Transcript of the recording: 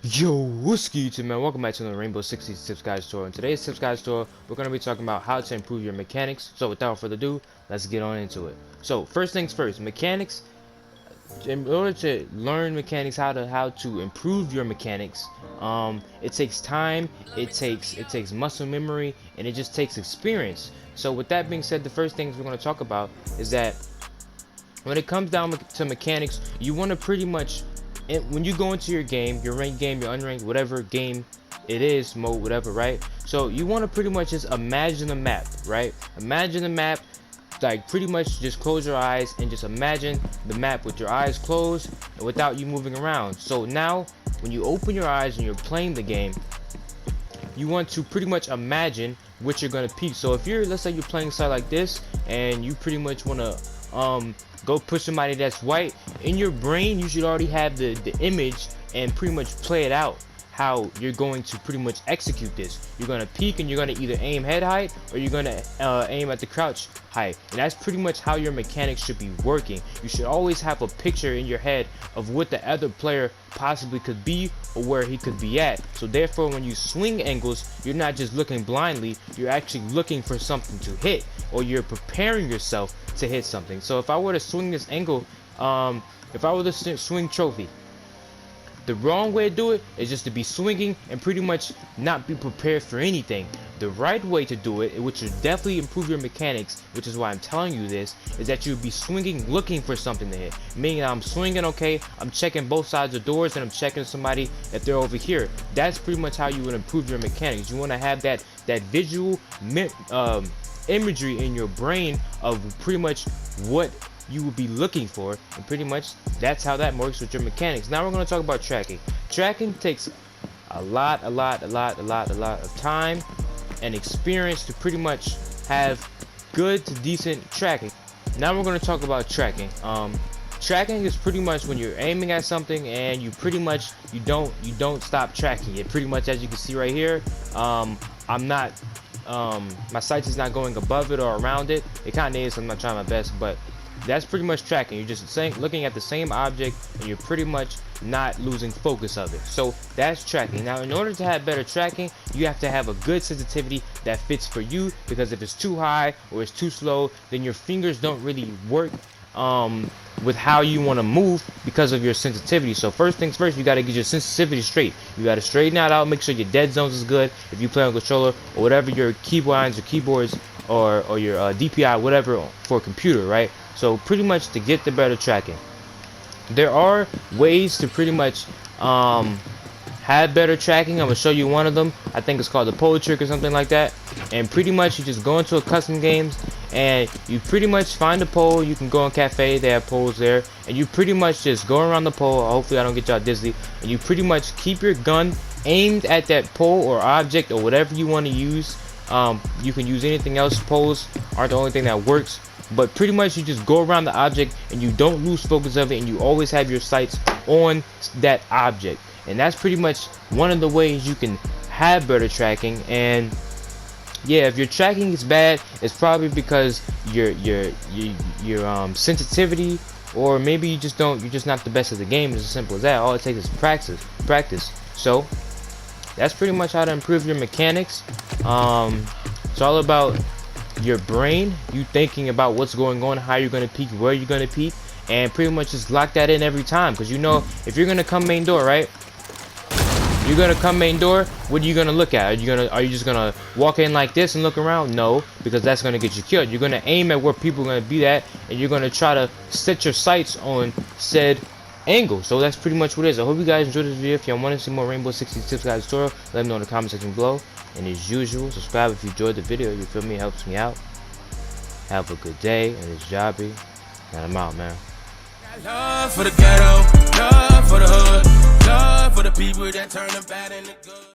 Yo, what's good, YouTube, man? Welcome back to the Rainbow 60 Tips Guide Store. In today's Tips Guide Store, we're going to be talking about how to improve your mechanics. So without further ado, let's get on into it. So first things first, mechanics. In order to learn mechanics, how to improve your mechanics, it takes time, it takes muscle memory, and it just takes experience. So with that being said, the first things we're going to talk about is that when it comes down to mechanics, you want to pretty much, when you go into your game, your ranked game, your unranked, whatever game it is, mode, whatever, right? So you want to pretty much just imagine the map, right? Imagine the map, like pretty much just close your eyes and just imagine the map with your eyes closed and without you moving around. So now when you open your eyes and you're playing the game, you want to pretty much imagine what you're going to peek. So if you're, let's say you're playing a side like this and you pretty much want to go push somebody that's white, in your brain you should already have the image and pretty much play it out how you're going to pretty much execute this. You're going to peek and you're going to either aim head height or you're going to aim at the crouch height, and that's pretty much how your mechanics should be working. You should always have a picture in your head of what the other player possibly could be or where he could be at. So therefore when you swing angles, you're not just looking blindly, you're actually looking for something to hit, or you're preparing yourself to hit something. So if I were to swing this angle, if I were to swing trophy, the wrong way to do it is just to be swinging and pretty much not be prepared for anything. The right way to do it, which will definitely improve your mechanics, which is why I'm telling you this, is that you'll be swinging looking for something to hit. Meaning I'm swinging, okay, I'm checking both sides of doors and I'm checking somebody if they're over here. That's pretty much how you would improve your mechanics. You want to have that visual imagery in your brain of pretty much what you will be looking for, and pretty much that's how that works with your mechanics. Now we're going to talk about tracking. Tracking takes a lot of time and experience to pretty much have good to decent tracking. Now we're going to talk about tracking. Tracking is pretty much when you're aiming at something and you pretty much you don't stop tracking it. Pretty much, as you can see right here, I'm not my sight is not going above it or around it. It kind of is, so I'm not trying my best, but that's pretty much tracking. You're just looking at the same object and you're pretty much not losing focus of it. So that's tracking. Now in order to have better tracking, you have to have a good sensitivity that fits for you, because if it's too high or it's too slow, then your fingers don't really work with how you want to move because of your sensitivity. So first things first, you got to get your sensitivity straight. You got to straighten that out, make sure your dead zones is good if you play on controller, or whatever your keyboards or keyboards or your DPI, whatever, for a computer, right? So pretty much to get the better tracking, there are ways to pretty much have better tracking. I'm gonna show you one of them. I think it's called the pole trick or something like that. And pretty much you just go into a custom games and you pretty much find a pole. You can go on cafe, they have poles there, and you pretty much just go around the pole. Hopefully I don't get y'all dizzy. And you pretty much keep your gun aimed at that pole or object or whatever you want to use. You can use anything else. Poles aren't the only thing that works, but pretty much you just go around the object and you don't lose focus of it, and you always have your sights on that object. And that's pretty much one of the ways you can have better tracking. And yeah, if your tracking is bad, it's probably because your sensitivity, or maybe you're just not the best at the game. It's as simple as that. All it takes is practice. So that's pretty much how to improve your mechanics. It's all about your brain, you thinking about what's going on, how you're going to peek, where you're going to peek, and pretty much just lock that in every time. Because you know, if you're going to come main door, right, you're going to come main door, what are you going to look at? Are you just going to walk in like this and look around? No, because that's going to get you killed. You're going to aim at where people are going to be at, and you're going to try to set your sights on said angle. So that's pretty much what it is. I hope you guys enjoyed this video. If y'all want to see more Rainbow 60 Tips Guide tutorial, let me know in the comment section below. And as usual, subscribe if you enjoyed the video. You feel me? It helps me out. Have a good day, and it's Jobby, and I'm out, man. Love for the ghetto, love for the hood, love for the people that turn the bad into good.